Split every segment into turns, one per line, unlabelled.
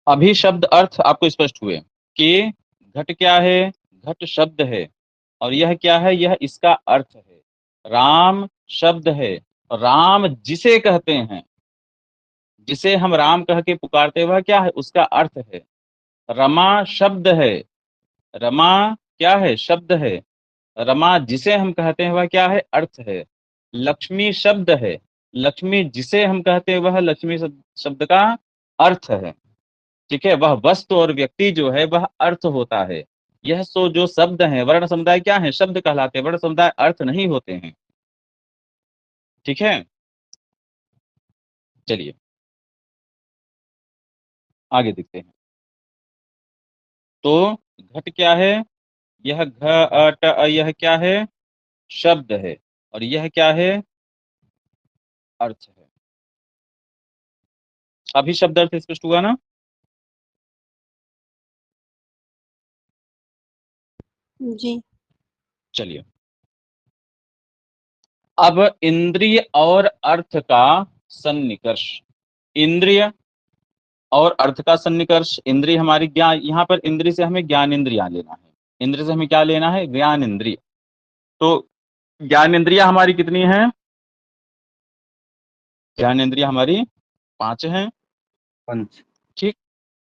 अभी शब्द अर्थ आपको स्पष्ट हुए कि घट क्या है, घट शब्द है, और यह क्या है, यह इसका अर्थ है। राम शब्द है, राम जिसे कहते हैं, जिसे हम राम कह के पुकारते हैं, वह क्या है, उसका अर्थ है। रमा शब्द है, रमा क्या है, शब्द है, रमा जिसे हम कहते हैं वह क्या है, अर्थ है। लक्ष्मी शब्द है, लक्ष्मी जिसे हम कहते हैं वह लक्ष्मी शब्द का अर्थ है। ठीक है, वह वस्तु और व्यक्ति जो है वह अर्थ होता है। यह सो जो शब्द हैं, वर्ण समुदाय क्या है, शब्द कहलाते हैं, वर्ण समुदाय अर्थ नहीं होते हैं। ठीक है, चलिए आगे देखते हैं। तो घट क्या है, यह घट, यह क्या है, शब्द है, और यह क्या है, अर्थ है। अभी शब्द अर्थ स्पष्ट हुआ ना।
जी।
चलिए, अब इंद्रिय और अर्थ का सन्निकर्ष। इंद्रिय और अर्थ का सन्निकर्ष, इंद्रिय हमारी ज्ञान, यहाँ पर इंद्रिय से हमें ज्ञान इंद्रिया लेना है। इंद्रिय से हमें क्या लेना है, ज्ञान इंद्रिय। तो ज्ञान इंद्रिया हमारी कितनी है, ज्ञान इंद्रिया हमारी 5 हैं, पंच। ठीक,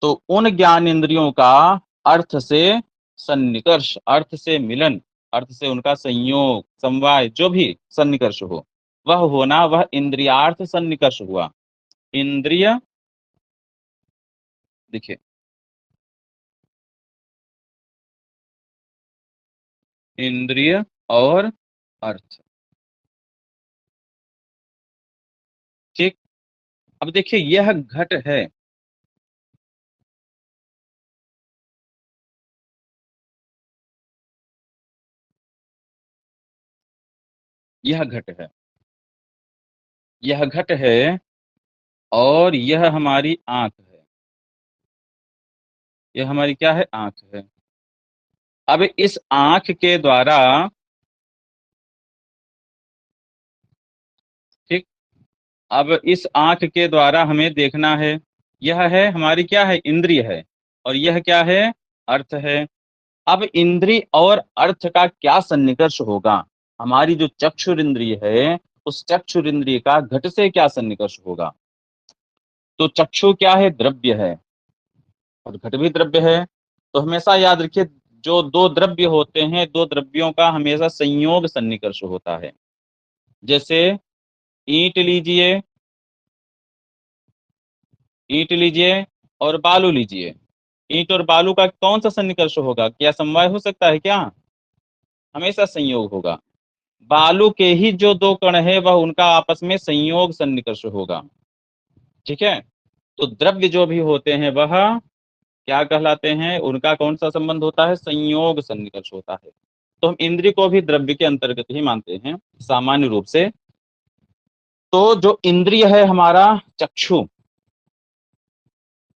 तो उन ज्ञान इंद्रियों का अर्थ से सन्निकर्ष, अर्थ से मिलन, अर्थ से उनका संयोग, समवाय, जो भी सन्निकर्ष हो वह होना, वह इंद्रियार्थ सन्निकर्ष हुआ। इंद्रिय, देखिए, इंद्रिय और अर्थ। ठीक, अब देखिए यह घट है, यह घट है, यह घट है, और यह हमारी आंख है, यह हमारी क्या है, आंख है। अब इस आंख के द्वारा, ठीक, अब इस आंख के द्वारा हमें देखना है। यह है हमारी क्या है, इंद्रिय है, और यह क्या है, अर्थ है। अब इंद्रिय और अर्थ का क्या सन्निकर्ष होगा, हमारी जो चक्षुर इंद्रिय है उस चक्षुर इंद्रिय का घट से क्या सन्निकर्ष होगा। तो चक्षु क्या है, द्रव्य है, और घट भी द्रव्य है। तो हमेशा याद रखिए, जो दो द्रव्य होते हैं, दो द्रव्यों का हमेशा संयोग सन्निकर्ष होता है। जैसे ईंट लीजिए, ईंट लीजिए और बालू लीजिए, ईंट और बालू का कौन सा सन्निकर्ष होगा, क्या समवाय हो सकता है क्या, हमेशा संयोग होगा। बालू के ही जो दो कण है वह उनका आपस में संयोग सन्निकर्ष होगा। ठीक है, तो द्रव्य जो भी होते हैं वह क्या कहलाते हैं, उनका कौन सा संबंध होता है, संयोग सन्निकर्ष होता है। तो हम इंद्रिय को भी द्रव्य के अंतर्गत ही मानते हैं सामान्य रूप से। तो जो इंद्रिय है हमारा चक्षु,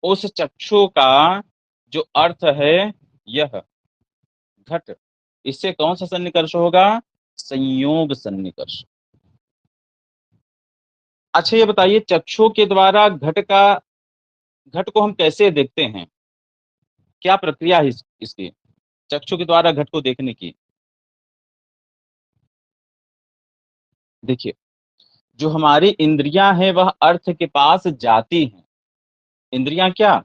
उस चक्षु का जो अर्थ है, यह घट, इससे कौन सा सन्निकर्ष होगा, संयोग सन्निकर्ष। अच्छा ये बताइए, चक्षु के द्वारा घट को हम कैसे देखते हैं, क्या प्रक्रिया है इसकी, चक्षु के द्वारा घट को देखने की। देखिए, जो हमारी इंद्रियां हैं वह अर्थ के पास जाती हैं। इंद्रियां क्या,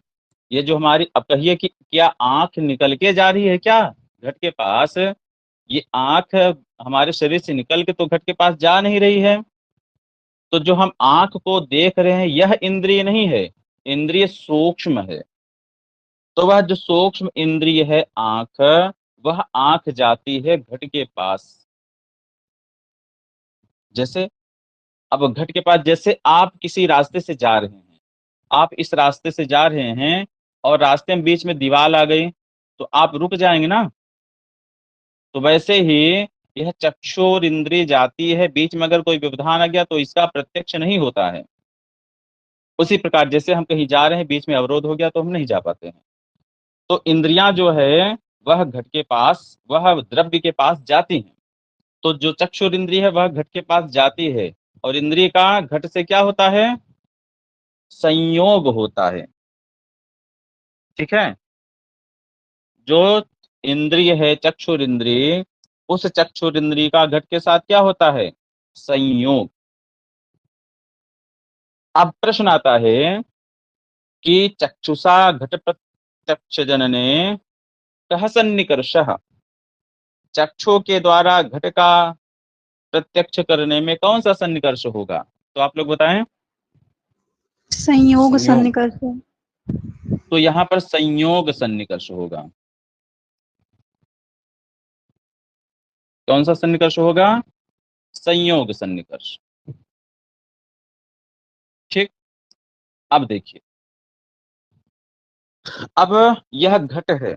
ये जो हमारी, अब कहिए कि क्या आंख निकल के जा रही है क्या घट के पास, ये आंख हमारे शरीर से निकल के तो घट के पास जा नहीं रही है। तो जो हम आंख को देख रहे हैं यह इंद्रिय नहीं है, इंद्रिय सूक्ष्म है। तो वह जो सूक्ष्म इंद्रिय है आंख, वह आंख जाती है घट के पास। जैसे, अब घट के पास, जैसे आप किसी रास्ते से जा रहे हैं, आप इस रास्ते से जा रहे हैं और रास्ते में बीच में दीवार आ गई, तो आप रुक जाएंगे ना। तो वैसे ही यह चक्षुर इंद्रिय जाती है, बीच में अगर कोई व्यवधान आ गया तो इसका प्रत्यक्ष नहीं होता है। उसी प्रकार जैसे हम कहीं जा रहे हैं, बीच में अवरोध हो गया तो हम नहीं जा पाते हैं। तो इंद्रियां जो है वह घट के पास, वह द्रव्य के पास जाती हैं। तो जो चक्षुर इंद्रिय है वह घट के पास जाती है, और इंद्रिय का घट से क्या होता है, संयोग होता है। ठीक है। जो इंद्रिय है चक्षुर इंद्रिय, उस चक्षुर इंद्रिय का घट के साथ क्या होता है? संयोग। अब प्रश्न आता है कि चक्षुषा घट प्रत्यक्ष जनने कह सन्निकर्ष, चक्षु के द्वारा घट का प्रत्यक्ष करने में कौन सा सन्निकर्ष होगा? तो आप लोग बताएं।
संयोग
संयोग।
सन्निकर्ष।
तो यहाँ पर संयोग सन्निकर्ष होगा। कौन सा सन्निकर्ष होगा? संयोग सन्निकर्ष। ठीक। अब देखिए, अब यह घट है,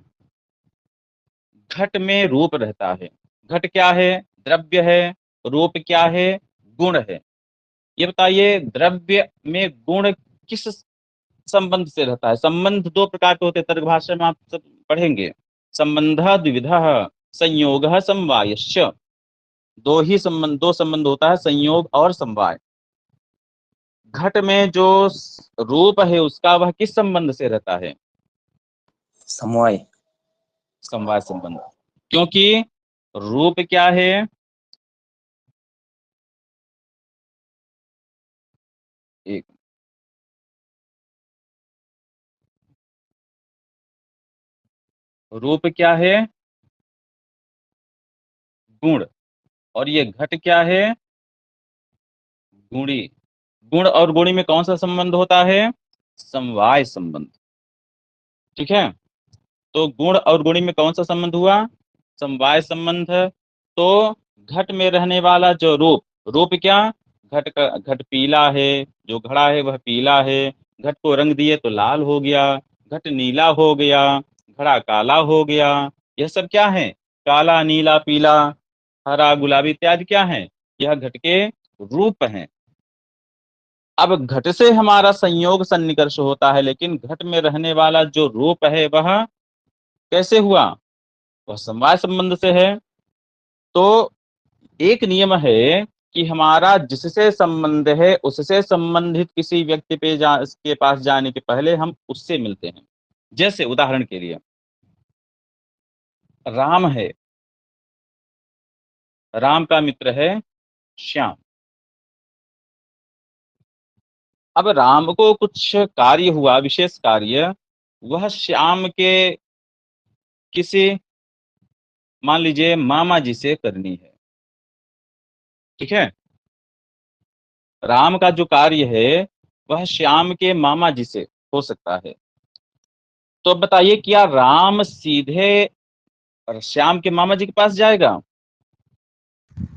घट में रूप रहता है। घट क्या है? द्रव्य है। रूप क्या है? गुण है। ये बताइए, द्रव्य में गुण किस संबंध से रहता है? संबंध दो प्रकार के होते हैं, तर्क भाषा में आप सब पढ़ेंगे। संबंध द्विविधः, संयोग समवायश्च। दो संबंध होता है, संयोग और समवाय। घट में जो रूप है उसका वह किस संबंध से रहता है?
समवाय।
समवाय संबंध। क्योंकि रूप क्या है? एक, रूप क्या है? गुण। और ये घट क्या है? गुणी। गुण और गुणी में कौन सा संबंध होता है? समवाय संबंध। ठीक है। तो गुण और गुणी में कौन सा संबंध हुआ? समवाय संबंध। तो घट में रहने वाला जो रूप, रूप क्या? घट पीला है, जो घड़ा है वह पीला है। घट को रंग दिए तो लाल हो गया, घट नीला हो गया, घड़ा काला हो गया। यह सब क्या है? काला, नीला, पीला, हरा, गुलाबी इत्यादि क्या है? यह घट के रूप हैं। अब घट से हमारा संयोग सन्निकर्ष होता है, लेकिन घट में रहने वाला जो रूप है वह कैसे हुआ? वह समवाय संबंध से है। तो एक नियम है कि हमारा जिससे संबंध है उससे संबंधित किसी व्यक्ति के पास जाने के पहले हम उससे मिलते हैं। जैसे उदाहरण के लिए राम है, राम का मित्र है श्याम। अब राम को कुछ कार्य हुआ, विशेष कार्य, वह श्याम के किसी, मान लीजिए मामा जी से करनी है। ठीक है। राम का जो कार्य है वह श्याम के मामा जी से हो सकता है। तो अब बताइए, क्या राम सीधे श्याम के मामा जी के पास जाएगा?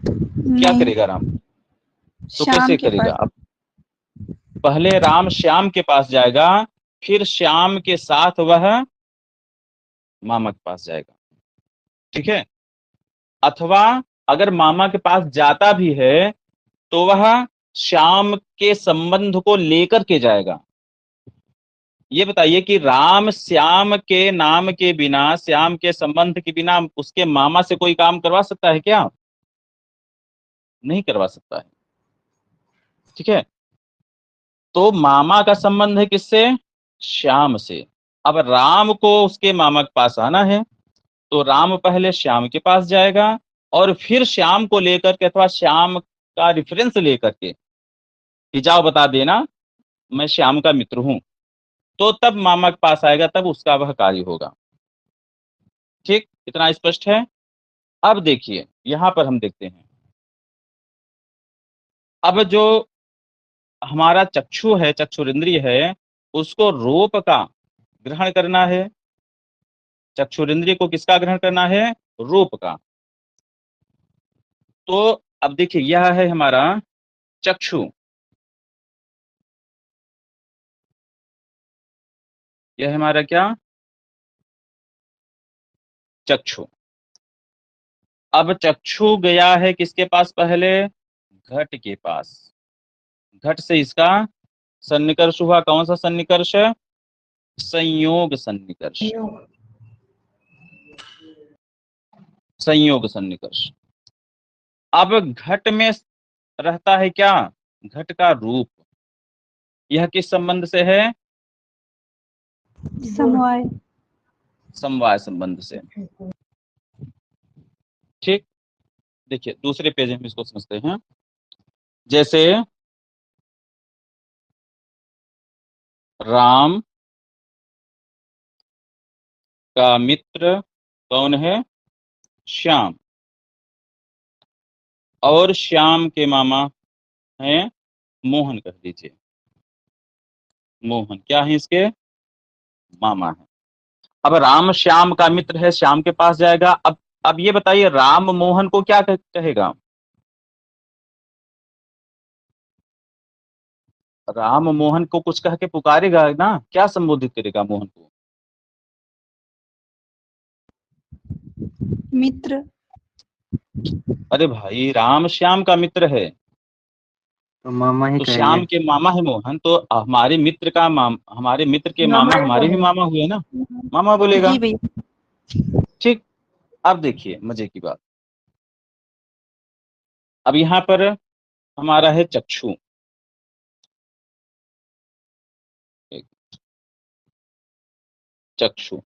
क्या
नहीं,
करेगा राम? तो
शाम
कैसे
के
करेगा?
पास।
अब पहले राम श्याम के पास जाएगा, फिर श्याम के साथ वह मामा के पास जाएगा। ठीक है। अथवा अगर मामा के पास जाता भी है तो वह श्याम के संबंध को लेकर के जाएगा। ये बताइए कि राम श्याम के नाम के बिना, श्याम के संबंध के बिना उसके मामा से कोई काम करवा सकता है क्या? नहीं करवा सकता है। ठीक है। तो मामा का संबंध है किससे? श्याम से। अब राम को उसके मामा के पास आना है, तो राम पहले श्याम के पास जाएगा और फिर श्याम को लेकर के अथवा श्याम का रेफरेंस लेकर के कि जाओ बता देना मैं श्याम का मित्र हूं, तो तब मामा के पास आएगा, तब उसका वह कार्य होगा। ठीक, इतना स्पष्ट है। अब देखिए यहां पर हम देखते हैं, अब जो हमारा चक्षु है, चक्षुरिंद्रिय है, उसको रूप का ग्रहण करना है। चक्षुरिंद्रिय को किसका ग्रहण करना है? रूप का। तो अब देखिए यह है हमारा चक्षु, यह है हमारा क्या? चक्षु। अब चक्षु गया है किसके पास? पहले घट के पास। घट से इसका सन्निकर्ष हुआ। कौन सा सन्निकर्ष? संयोग सन्निकर्ष। संयोग सन्निकर्ष। अब घट में रहता है क्या? घट का रूप। यह किस संबंध से है?
समवाय।
समवाय संबंध से। ठीक, देखिए दूसरे पेज में हम इसको समझते हैं। जैसे राम का मित्र कौन है? श्याम। और श्याम के मामा हैं मोहन, कह दीजिए। मोहन क्या है? इसके मामा है। अब राम श्याम का मित्र है, श्याम के पास जाएगा। अब ये बताइए, राम मोहन को क्या कहेगा? राम मोहन को कुछ कह के पुकारेगा ना, क्या संबोधित करेगा मोहन को?
मित्र।
अरे भाई, राम श्याम का मित्र है
तो मामा ही
तो
कहेंगे।
श्याम के मामा है मोहन, तो हमारे मित्र का हमारे मित्र के मामा हमारे भी मामा हुए ना, मामा बोलेगा।
जी भैया।
ठीक, अब देखिए मजे की बात। अब यहाँ पर हमारा है चक्षु। चक्षु,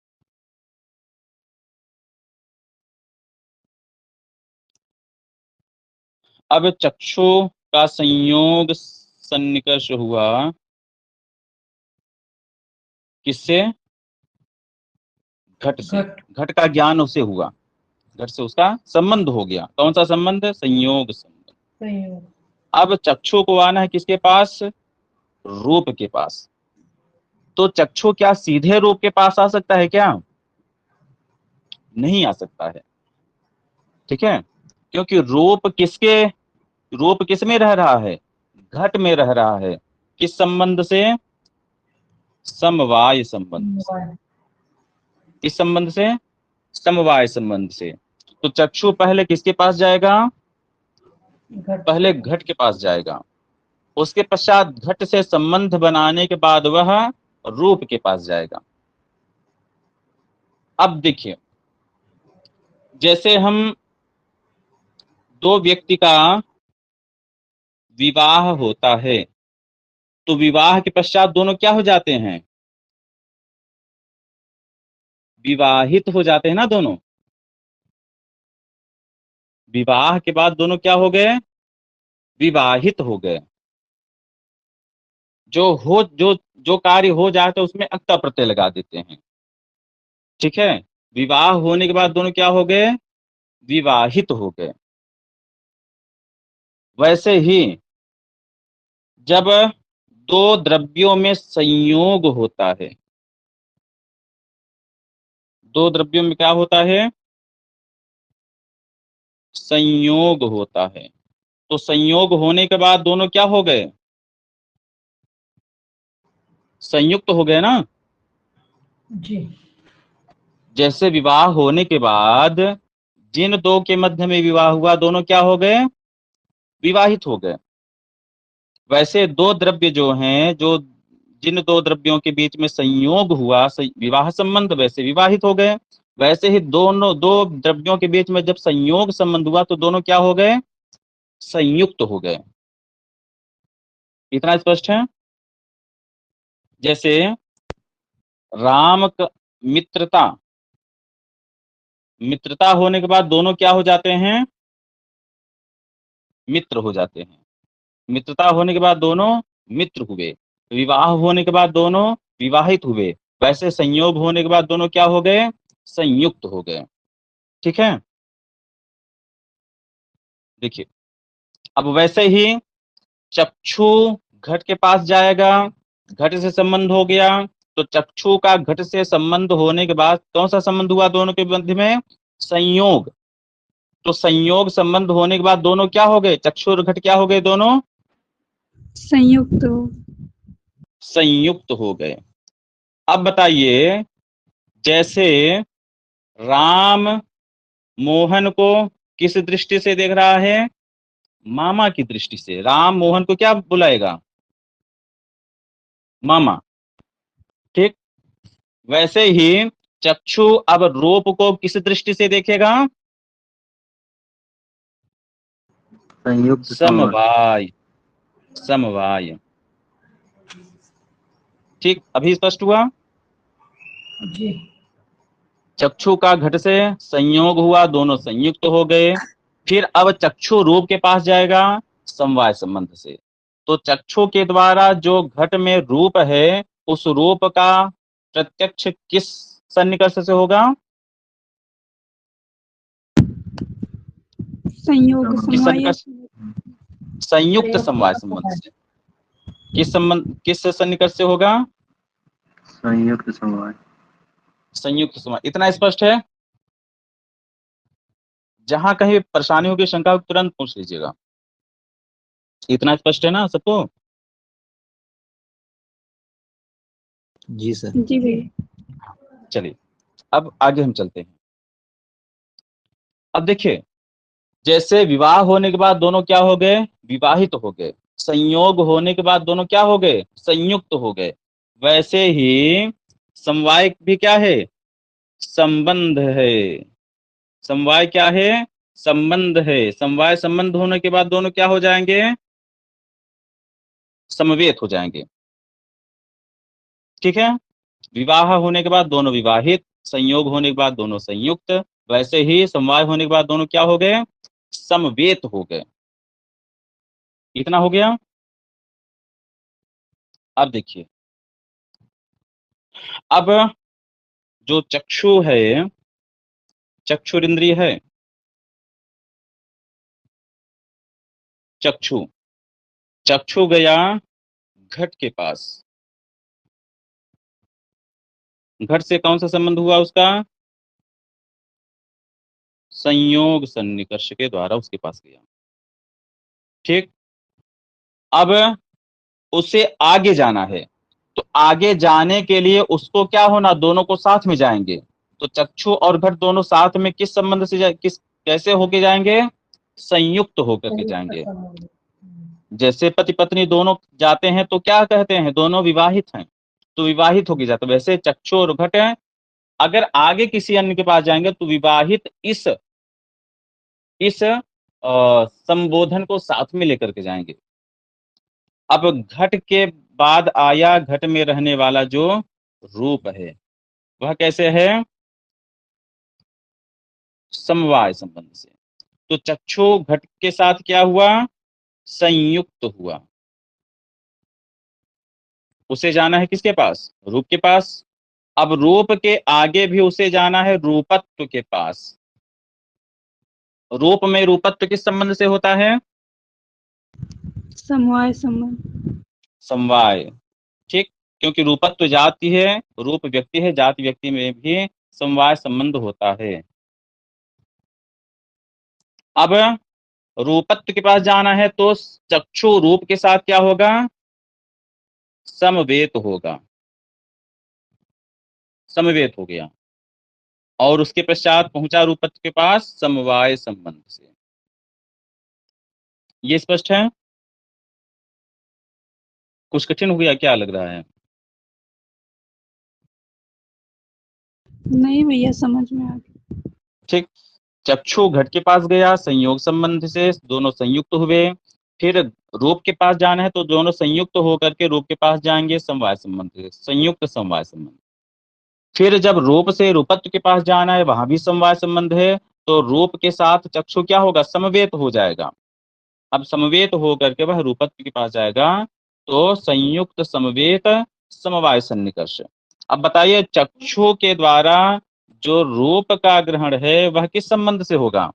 अब चक्षु का संयोग सन्निकर्ष हुआ किससे? घट से। घट का ज्ञान उसे हुआ, घट से उसका संबंध हो गया। कौन सा संबंध? संयोग संबंध। अब चक्षु को आना है किसके पास? रूप के पास। तो चक्षु क्या सीधे रूप के पास आ सकता है क्या? नहीं आ सकता है। ठीक है, क्योंकि रूप किस में रह रहा है? घट में रह रहा है। किस संबंध से? समवाय संबंध से। किस संबंध से? समवाय संबंध से। तो चक्षु पहले किसके पास जाएगा? पहले घट के पास जाएगा। उसके पश्चात घट से संबंध बनाने के बाद वह रूप के पास जाएगा। अब देखिए, जैसे हम दो व्यक्ति का विवाह होता है, तो विवाह के पश्चात दोनों क्या हो जाते हैं? विवाहित हो जाते हैं ना दोनों। विवाह के बाद दोनों क्या हो गए? विवाहित हो गए। जो कार्य हो जाता है उसमें अक्ता प्रत्यय लगा देते हैं। ठीक है, विवाह होने के बाद दोनों क्या हो गए? विवाहित हो गए। वैसे ही जब दो द्रव्यों में संयोग होता है, दो द्रव्यों में क्या होता है? संयोग होता है। तो संयोग होने के बाद दोनों क्या हो गए? संयुक्त हो गए ना
जी।
जैसे विवाह होने के बाद जिन दो के मध्य में विवाह हुआ, दोनों क्या हो गए? विवाहित हो गए। वैसे दो द्रव्य जो हैं, जिन दो द्रव्यों के बीच में संयोग हुआ, विवाह संबंध, वैसे विवाहित हो गए। वैसे ही दोनों दो द्रव्यों के बीच में जब संयोग संबंध हुआ तो दोनों क्या हो गए? संयुक्त हो गए। इतना स्पष्ट है? जैसे राम मित्रता, मित्रता होने के बाद दोनों क्या हो जाते हैं? मित्र हो जाते हैं। मित्रता होने के बाद दोनों मित्र हुए। विवाह होने के बाद दोनों विवाहित हुए। वैसे संयोग होने के बाद दोनों क्या हो गए? संयुक्त हो गए। ठीक है, देखिए अब वैसे ही चक्षु घट के पास जाएगा, घट से संबंध हो गया। तो चक्षु का घट से संबंध होने के बाद कौन सा संबंध हुआ दोनों के मध्य में? संयोग। तो संयोग संबंध होने के बाद दोनों क्या हो गए? चक्षु और घट क्या हो गए? दोनों
संयुक्त।
संयुक्त हो गए। अब बताइए, जैसे राम मोहन को किस दृष्टि से देख रहा है? मामा की दृष्टि से। राम मोहन को क्या बुलाएगा? मामा। ठीक, वैसे ही चक्षु अब रूप को किस दृष्टि से देखेगा?
संयुक्त
समवाय। समवाय। ठीक, अभी स्पष्ट हुआ?
जी।
चक्षु का घट से संयोग हुआ, दोनों संयुक्त हो गए। फिर अब चक्षु रूप के पास जाएगा समवाय संबंध से। तो चक्षु के द्वारा जो घट में रूप है, उस रूप का प्रत्यक्ष किस सन्निकर्ष से होगा?
संयोग
किस
किस
समवाय
सन्निकर्ष? संयुक्त समवाय संबंध से। किस सन्निकर्ष से होगा?
संयुक्त समवाय।
संयुक्त समवाय। इतना स्पष्ट है? जहां कहीं परेशानी होगी, शंका हो, तुरंत पूछ लीजिएगा। इतना स्पष्ट है ना सबको?
जी सर।
जी भैया।
चलिए अब आगे हम चलते हैं। अब देखिए, जैसे विवाह होने के बाद दोनों क्या हो गए? विवाहित हो गए। संयोग होने के बाद दोनों क्या हो गए? संयुक्त हो गए। वैसे ही समवाय भी क्या है? संबंध है। समवाय क्या है? संबंध है। समवाय संबंध होने के बाद दोनों क्या हो जाएंगे? समवेत हो जाएंगे। ठीक है? विवाह होने के बाद दोनों विवाहित, संयोग होने के बाद दोनों संयुक्त, वैसे ही समवाय होने के बाद दोनों क्या हो गए? समवेत हो गए। इतना हो गया। अब देखिए, अब जो चक्षु है, चक्षुर इंद्रिय है, चक्षु चक्षु गया घट के पास। घट से कौन सा संबंध हुआ उसका? संयोग सन्निकर्ष के द्वारा उसके पास गया। ठीक। अब उसे आगे जाना है, तो आगे जाने के लिए उसको क्या होना? दोनों को साथ में जाएंगे। तो चक्षु और घट दोनों साथ में किस संबंध से किस कैसे होके जाएंगे? संयुक्त होकर के जाएंगे। जैसे पति पत्नी दोनों जाते हैं तो क्या कहते हैं? दोनों विवाहित हैं, तो विवाहित होके जाते। वैसे चक्षु और घट है, अगर आगे किसी अन्य के पास जाएंगे तो विवाहित इस संबोधन को साथ में लेकर के जाएंगे। अब घट के बाद आया घट में रहने वाला जो रूप है, वह कैसे है? समवाय संबंध से। तो चक्षु घट के साथ क्या हुआ? संयुक्त हुआ। उसे जाना है किसके पास? रूप के पास। अब रूप के आगे भी उसे जाना है रूपत्व के पास। रूप में रूपत्व किस संबंध से होता है?
समवाय संबंध।
समवाय। ठीक। क्योंकि रूपत्व जाति है, रूप व्यक्ति है, जाति व्यक्ति में भी समवाय संबंध होता है। अब रूपत्व के पास जाना है तो चक्षु रूप के साथ क्या होगा? समवेत होगा। समवेत हो गया। और उसके पश्चात पहुंचा रूपत्व के पास समवाय संबंध से। ये स्पष्ट है? कुछ कठिन हो गया क्या लग रहा है?
नहीं भैया, समझ में आ गया।
ठीक। चक्षु घट के पास गया, संयोग संबंध से दोनों संयुक्त हुए। फिर रूप के पास जाना है तो दोनों संयुक्त होकर के रूप के पास जाएंगे, समवाय संबंध से, संयुक्त समवाय संबंध। फिर जब रूप से रूपत्व के पास जाना है, वहां भी समवाय संबंध है, तो रूप के साथ चक्षु क्या होगा? समवेत हो जाएगा। अब समवेत होकर के वह रूपत्व के पास जाएगा, तो संयुक्त समवेत समवाय सन्निकर्ष। अब बताइए, चक्षु के द्वारा जो रूप का ग्रहण है वह किस संबंध से होगा?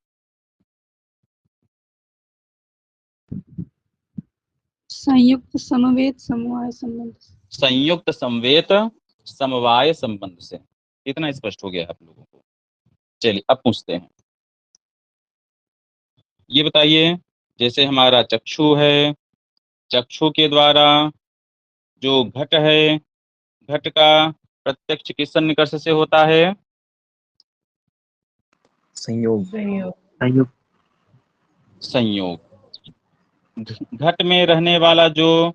संयुक्त समवेत समवाय संबंध।
संयुक्त समवेत समवाय संबंध से। इतना स्पष्ट हो गया आप लोगों को? चलिए अब पूछते हैं। ये बताइए, जैसे हमारा चक्षु है, चक्षु के द्वारा जो घट है, घट का प्रत्यक्ष किस सन्निकर्ष से होता है?
संयोग। संयोग।
संयोग। घट में रहने वाला जो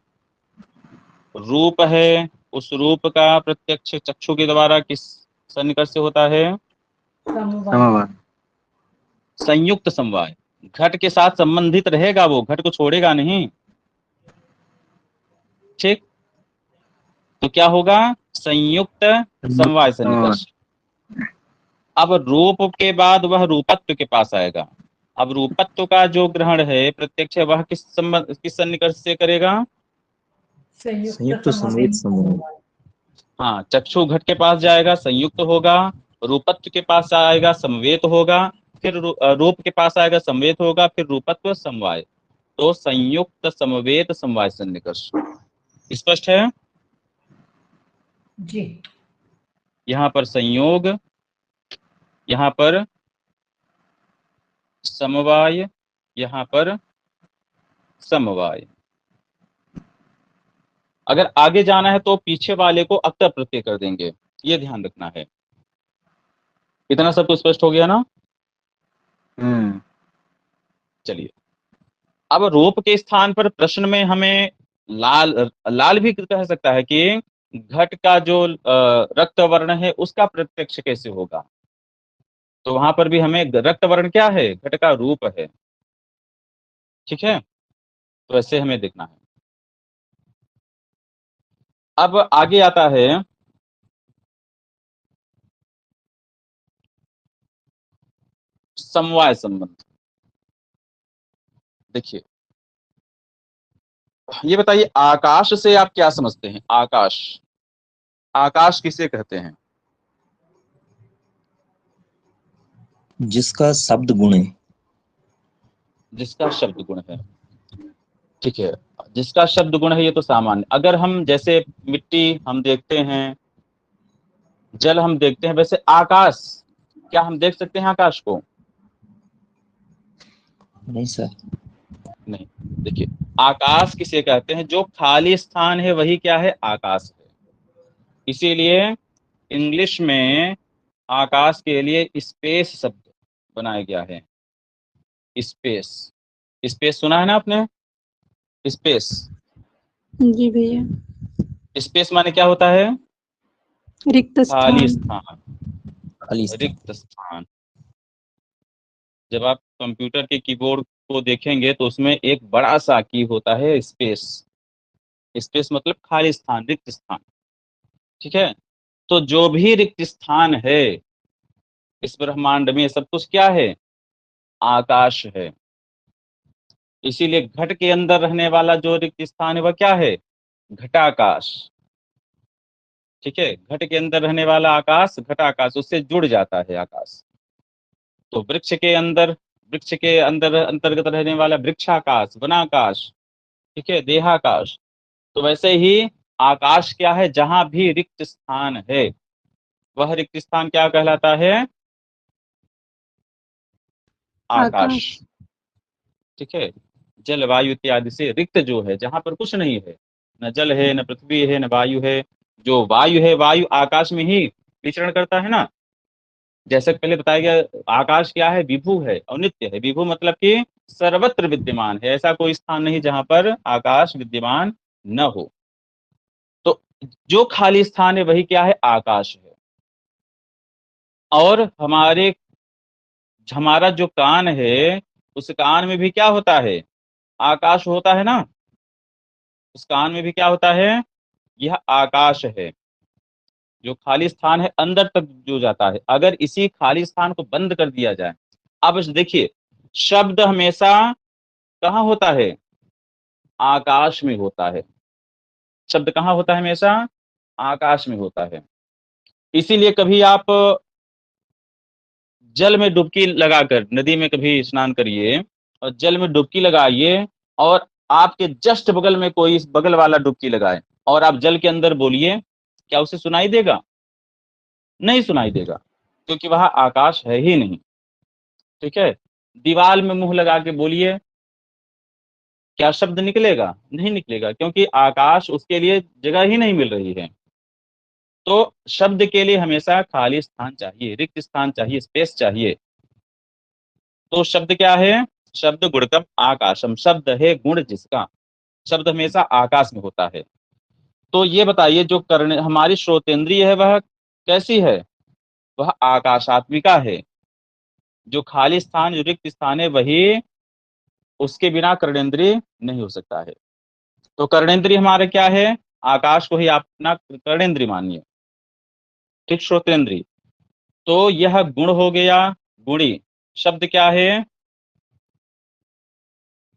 रूप है, उस रूप का प्रत्यक्ष चक्षु के द्वारा किस सन्निकर्ष से होता है?
समवाय।
संयुक्त समवाय। घट के साथ संबंधित रहेगा, वो घट को छोड़ेगा नहीं। ठीक। तो क्या होगा? संयुक्त समवाय सन्निकर्ष। अब रूप के बाद वह रूपत्व के पास आएगा। अब रूपत्व का जो ग्रहण है प्रत्यक्ष है, वह किस संबंध, किस सन्निकर्ष से करेगा?
संयुक्त समवेत समवाय।
हाँ, चक्षु घट के पास जाएगा, संयुक्त होगा। रूपत्व के पास आएगा, समवेत होगा। फिर रूप के पास आएगा, समवेत होगा। फिर रूपत्व, समवाय। तो संयुक्त समवेत समवाय सन्निकर्ष। स्पष्ट है?
जी।
यहाँ पर संयोग, यहाँ पर समवाय, यहाँ पर समवाय। अगर आगे जाना है तो पीछे वाले को अक्तर प्रत्यय कर देंगे, ये ध्यान रखना है। इतना सबको स्पष्ट हो गया ना? चलिए, अब रूप के स्थान पर प्रश्न में हमें लाल भी कह सकता है कि घट का जो रक्त वर्ण है उसका प्रत्यक्ष कैसे होगा। तो वहां पर भी हमें रक्त वर्ण क्या है? घट का रूप है। ठीक है, तो ऐसे हमें देखना है। अब आगे आता है समवाय संबंध। देखिए, ये बताइए, आकाश से आप क्या समझते हैं? आकाश, आकाश किसे कहते हैं?
जिसका शब्द गुण है।
जिसका शब्द गुण है। ठीक है, जिसका शब्द गुण है ये तो सामान्य। अगर हम जैसे मिट्टी हम देखते हैं, जल हम देखते हैं, वैसे आकाश, क्या हम देख सकते हैं आकाश को?
नहीं सर।
नहीं। देखिए, आकाश किसे कहते हैं? जो खाली स्थान है वही क्या है? आकाश है। इसीलिए इंग्लिश में आकाश के लिए स्पेस शब्द बनाया गया है। स्पेस, स्पेस सुना है ना आपने? स्पेस,
जी भैया।
स्पेस माने क्या होता है?
रिक्त
खाली
स्थान।
स्थान,
खाली स्थान।
रिक्त स्थान। जब आप कंप्यूटर के कीबोर्ड को देखेंगे तो उसमें एक बड़ा सा की होता है स्पेस। स्पेस मतलब खाली स्थान, रिक्त स्थान। ठीक है, तो जो भी रिक्त स्थान है इस ब्रह्मांड में, सब कुछ क्या है? आकाश है। इसीलिए घट के अंदर रहने वाला जो रिक्त स्थान है वह क्या है? घटाकाश। ठीक है, घट के अंदर रहने वाला आकाश घटाकाश, उससे जुड़ जाता है आकाश। तो वृक्ष के अंदर अंतर्गत रहने वाला वृक्षाकाश, वनाकाश। ठीक है, देहाकाश। तो वैसे ही आकाश क्या है? जहां भी रिक्त स्थान है वह रिक्त स्थान क्या कहलाता है? आकाश।
आकाश।
ठीक है, जल वायु इत्यादि से रिक्त जो है, जहां पर कुछ नहीं है, न जल है, न पृथ्वी है, न वायु है। जो वायु है, वायु आकाश में ही विचरण करता है ना। जैसे पहले बताया गया, आकाश क्या है? विभु है और नित्य है। विभु मतलब कि सर्वत्र विद्यमान है, ऐसा कोई स्थान नहीं जहां पर आकाश विद्यमान न हो। तो जो खाली स्थान है वही क्या है? आकाश है। और हमारा जो कान है, उस कान में भी क्या होता है? आकाश होता है ना। उस कान में भी क्या होता है? यह आकाश है। जो खाली स्थान है अंदर तक जो जाता है, अगर इसी खाली स्थान को बंद कर दिया जाए। अब देखिए, शब्द हमेशा कहाँ होता है? आकाश में होता है। शब्द कहाँ होता है? हमेशा आकाश में होता है। इसीलिए कभी आप जल में डुबकी लगाकर, नदी में कभी स्नान करिए और जल में डुबकी लगाइए, और आपके जस्ट बगल में कोई बगल वाला डुबकी लगाए और आप जल के अंदर बोलिए, क्या उसे सुनाई देगा? नहीं सुनाई देगा, क्योंकि वह आकाश है ही नहीं। ठीक है, दीवार में मुंह लगा के बोलिए, क्या शब्द निकलेगा? नहीं निकलेगा, क्योंकि आकाश उसके लिए जगह ही नहीं मिल रही है। तो शब्द के लिए हमेशा खाली स्थान चाहिए, रिक्त स्थान चाहिए, स्पेस चाहिए। तो शब्द क्या है? शब्द गुणकम आकाशम, शब्द है गुण जिसका। शब्द हमेशा आकाश में होता है। तो ये बताइए, जो कर्ण हमारी श्रोतेंद्रिय है वह कैसी है? वह आकाशात्मिका है। जो खाली स्थान, जो रिक्त स्थान है, वही, उसके बिना कर्णेंद्रिय नहीं हो सकता है। तो कर्णेंद्रिय हमारा क्या है? आकाश को ही अपना कर्णेंद्रिय मानिए, ठीक, श्रोतेंद्रिय। तो यह गुण हो गया, गुणी। शब्द क्या है?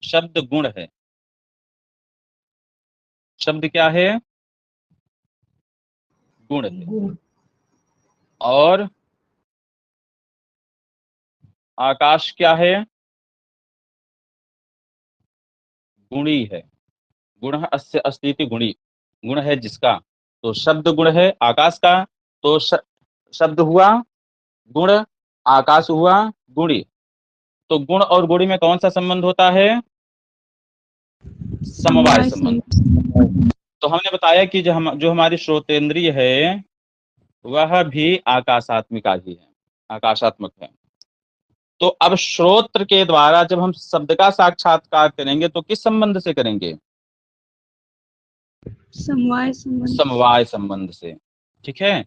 शब्द गुण है। शब्द क्या है? गुण है। और आकाश क्या है? गुणी है। गुण अस्य अस्तीति गुणी, गुण है जिसका। तो शब्द गुण है आकाश का, तो शब्द हुआ गुण, आकाश हुआ गुणी। तो गुण और गुणी में कौन सा संबंध होता है? समवाय संबंध। तो हमने बताया कि जो हमारी श्रोतेंद्रिय है वह भी आकाशात्मिका ही है, आकाशात्मक है। तो अब श्रोत्र के द्वारा जब हम शब्द का साक्षात्कार करेंगे तो किस संबंध से करेंगे?
समवाय संबंध।
समवाय संबंध से, ठीक है।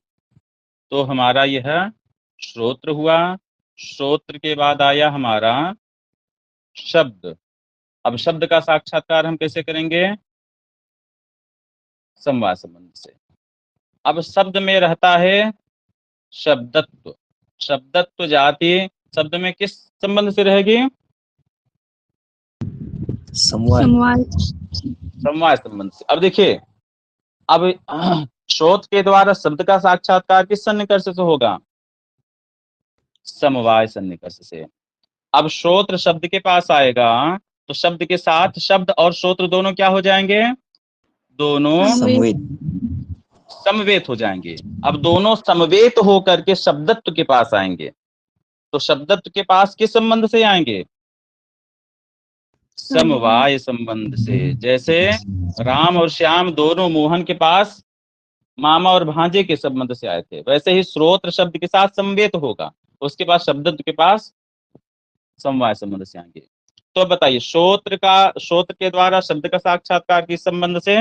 तो हमारा यह श्रोत्र हुआ। श्रोत्र के बाद आया हमारा शब्द। अब शब्द का साक्षात्कार हम कैसे करेंगे? समवाय संबंध से। अब शब्द में रहता है शब्दत्व। शब्दत्व जाति शब्द में किस संबंध से रहेगी?
समवाय
समवाय।
समवाय संबंध से। अब देखिए, अब श्रोत के द्वारा शब्द का साक्षात्कार किस सन्निकर्ष से होगा? समवाय सन्निकर्ष से। अब श्रोत्र शब्द के पास आएगा तो शब्द के साथ शब्द और श्रोत्र दोनों क्या हो जाएंगे? दोनों
समवेत
समवेत हो जाएंगे। अब दोनों समवेत होकर के शब्दत्व के पास आएंगे। तो शब्दत्व के पास किस संबंध से आएंगे? समवाय संबंध से। जैसे राम और श्याम दोनों मोहन के पास मामा और भांजे के संबंध से आए थे, वैसे ही श्रोत्र शब्द के साथ समवेत होगा, उसके पास शब्दत्व के पास समवाय संबंध से आएंगे। तो बताइए, श्रोत्र के द्वारा शब्द का साक्षात्कार किस संबंध से?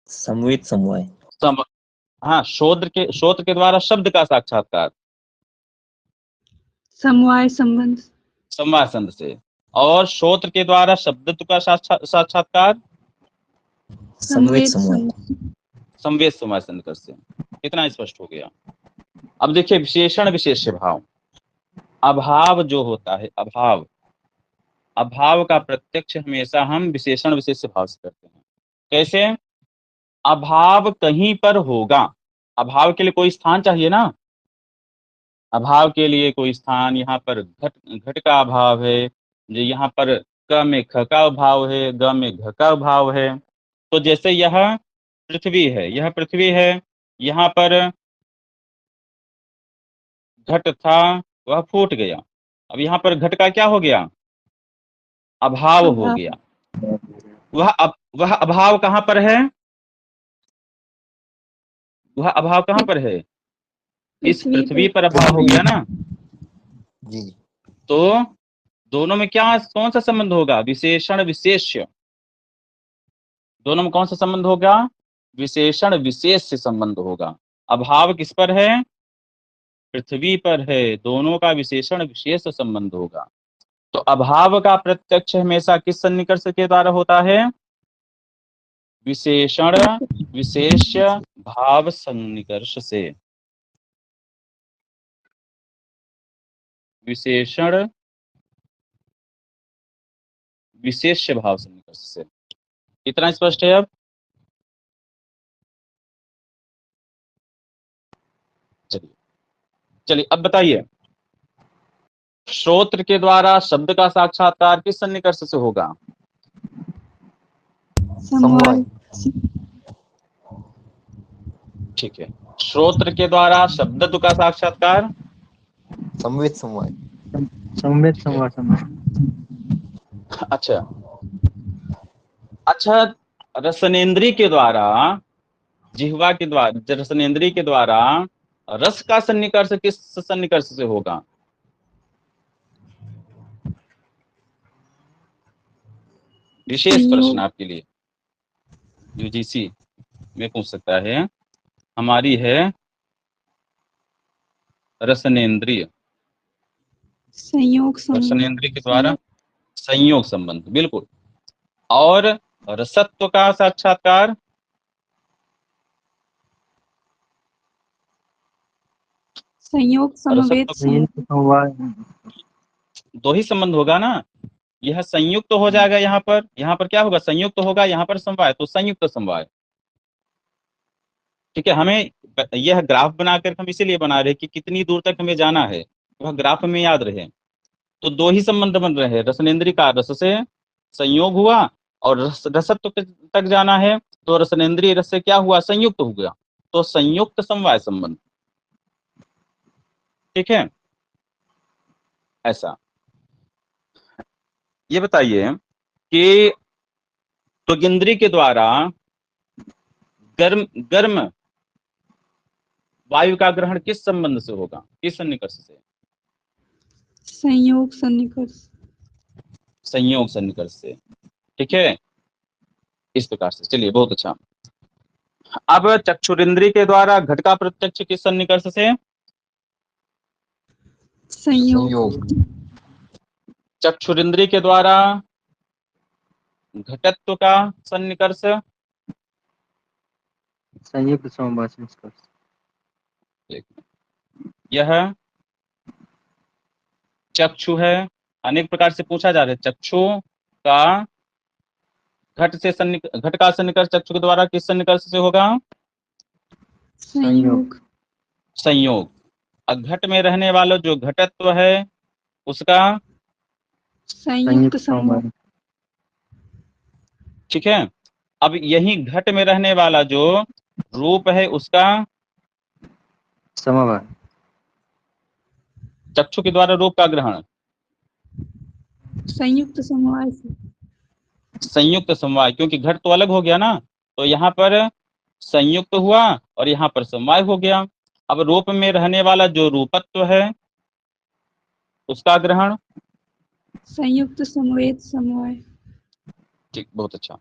समवेत समवाय।
हाँ, श्रोत्र के द्वारा शब्द का साक्षात्कार
समवाय संबंध।
समवाय संबंध से। और श्रोत्र के द्वारा शब्दत्व का साक्षात्कार
समवेत समवाय।
समवेत समवाय संबंध से। इतना स्पष्ट हो गया। अब देखिए, विशेषण विशेष्य भाव। अभाव जो होता है, अभाव का प्रत्यक्ष हमेशा हम विशेषण विशेष्य भाव से करते हैं। कैसे? अभाव कहीं पर होगा, अभाव के लिए कोई स्थान चाहिए ना। अभाव के लिए कोई स्थान, यहाँ पर घट का अभाव है, जो यहाँ पर क में ख का अभाव है, ग में घ का अभाव है। तो जैसे यह पृथ्वी है, यह पृथ्वी है, यहाँ पर घट था वह फूट गया। अब यहाँ पर घट का क्या हो गया? अभाव हो गया। वह अभाव कहाँ पर है? वह अभाव कहाँ पर है? इस पृथ्वी पर अभाव हो गया ना
जी।
तो दोनों में क्या, कौन सा संबंध होगा? विशेषण विशेष्य। दोनों में कौन सा संबंध होगा? विशेषण विशेष से संबंध होगा। अभाव किस पर है? पृथ्वी पर है। दोनों का विशेषण विशेष संबंध होगा। तो अभाव का प्रत्यक्ष हमेशा किस सन्निकर्ष के द्वारा होता है? विशेषण विशेष्य भाव सन्निकर्ष से। विशेषण विशेष्य भाव सन्निकर्ष से। इतना स्पष्ट है? अब चलिए अब बताइए, श्रोत्र के द्वारा शब्द का साक्षात्कार किस सन्निकर्ष से होगा?
समवाय।
ठीक है। श्रोत्र के द्वारा शब्दत्व का साक्षात्कार
समवेत समवाय।
समवेत समवाय।
अच्छा, रसनेन्द्रिय के द्वारा, जिह्वा के द्वारा, रसनेन्द्रिय के द्वारा रस का सन्निकर्ष किस सन्निकर्ष से होगा? विशेष प्रश्न आपके लिए यूजीसी में पूछ सकता है। हमारी है रसनेन्द्रिय,
संयोग संबंध।
रसनेन्द्रिय के द्वारा संयोग संबंध, बिल्कुल। और रसत्व का साक्षात्कार
संयोग समवेत
रसत्व
संयुक्त समवाय
दो ही संबंध होगा ना, यह संयुक्त हो जाएगा, यहाँ पर क्या होगा, संयुक्त होगा, यहाँ पर समवाय, तो संयुक्त समवाय। ठीक है, हमें यह ग्राफ बनाकर हम इसीलिए बना रहे कि कितनी दूर तक हमें जाना है वह ग्राफ में याद रहे। तो दो ही संबंध बन रहे हैं, रसनेन्द्रिय का रस से संयोग हुआ और रसत्व तक जाना है, तो रसनेन्द्रिय रस से क्या हुआ, संयुक्त हो गया, तो संयुक्त समवाय संबंध। ठीक है, ऐसा। ये बताइए कि त्वगिंद्री के द्वारा गर्म गर्म वायु का ग्रहण किस संबंध से होगा, किस सन्निकर्ष से,
संयोग सन्निकर्ष।
संयोग सन्निकर्ष से। ठीक है, इस प्रकार से। चलिए, बहुत अच्छा। अब चक्षुरिंद्री के द्वारा घट का प्रत्यक्ष किस सन्निकर्ष से,
संयोग।
चक्षुरिंद्री के द्वारा घटत्व का सन्निकर्ष,
संयुक्त समवाय संस्कर्ष।
यह चक्षु है, अनेक प्रकार से पूछा जा रहा है, चक्षु का घट का सन्निकर्ष चक्षु के द्वारा किस सन्निकर्ष से होगा,
संयोग।
संयोग। और घट में रहने वाला जो घटत्व है उसका
संयुक्त समवाय।
ठीक है, अब यही घट में रहने वाला जो रूप है उसका
समवाय।
चक्षु के द्वारा रूप का ग्रहण,
संयुक्त समवाय से।
संयुक्त समवाय, क्योंकि घट तो अलग हो गया ना, तो यहाँ पर संयुक्त हुआ और यहाँ पर समवाय हो गया। अब रूप में रहने वाला जो रूपत्व है उसका ग्रहण,
संयुक्त समवेत समवाय।
ठीक, बहुत अच्छा।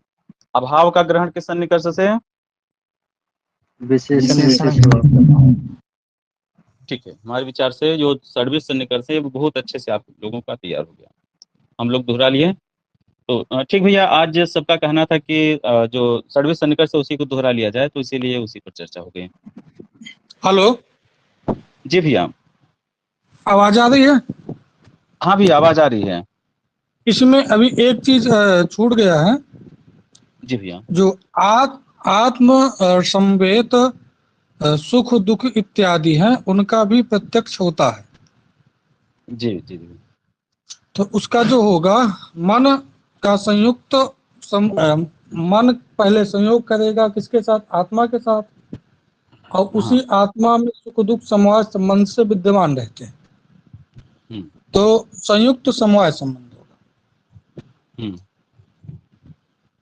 अभाव का ग्रहण किस सन्निकर्ष से,
विशेषण
विशेषण।
विशेष।
ठीक है, हमारे विचार से जो सर्विस सन्निकर्ष है वो बहुत अच्छे से आप लोगों का तैयार हो गया, हम लोग दोहरा लिए। तो ठीक भैया, आज सबका कहना था कि जो सर्विस सन्निकर्ष है उसी को दोहरा लिया जाए, तो इसीलिए उसी पर चर्चा हो गई।
हेलो,
जी भैया।
आवाज आ रही है?
हाँ भैया, आवाज आ रही है।
इसमें अभी एक चीज छूट गया है,
जी भैया।
जो आत्म संवेत सुख दुख इत्यादि हैं, उनका भी प्रत्यक्ष होता है।
जी जी जी।
तो उसका जो होगा, मन का संयुक्त मन पहले संयोग करेगा किसके साथ, आत्मा के साथ, और उसी आत्मा में सुख दुख समवाय संबंध से विद्यमान रहते हैं, तो संयुक्त समवाय संबंध होगा।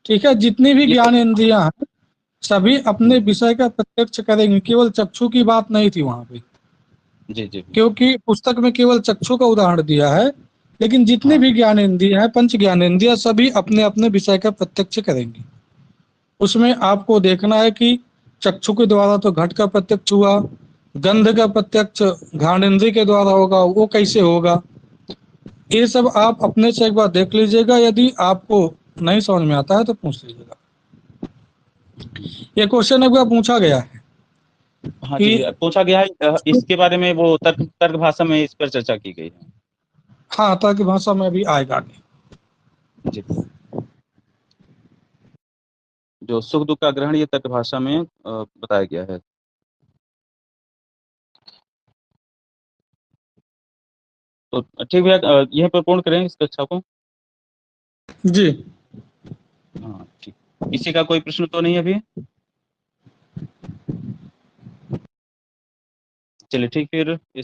ठीक है, जितनी भी ज्ञान इंद्रियां हैं सभी अपने विषय का प्रत्यक्ष करेंगे, केवल चक्षु की बात नहीं थी वहां पे।
जी जी।
क्योंकि पुस्तक में केवल चक्षु का उदाहरण दिया है, लेकिन जितने भी ज्ञान इंद्रियां हैं, पंच ज्ञान इंद्रियां, सभी अपने अपने विषय का प्रत्यक्ष करेंगे। उसमें आपको देखना है कि चक्षु के द्वारा तो घट का प्रत्यक्ष हुआ, गंध का प्रत्यक्ष घ्राण इंद्रिय के द्वारा होगा, वो कैसे होगा, ये सब आप अपने से एक बार देख लीजिएगा। यदि आपको नहीं समझ में आता है तो पूछ लीजिएगा। ये क्वेश्चन एक बार पूछा गया है।
हाँ जी, पूछा गया है, इसके बारे में वो तर्क भाषा में इस पर चर्चा की गई है।
हाँ, तर्क भाषा में भी आएगा
जी। जो सुख दुख का ग्रहण ये तर्क भाषा में बताया गया है। तो ठीक भैया, यहीं पर पूर्ण करें इस कक्षा को।
जी।
हाँ ठीक, किसी का कोई प्रश्न तो नहीं अभी? चलिए ठीक, फिर इस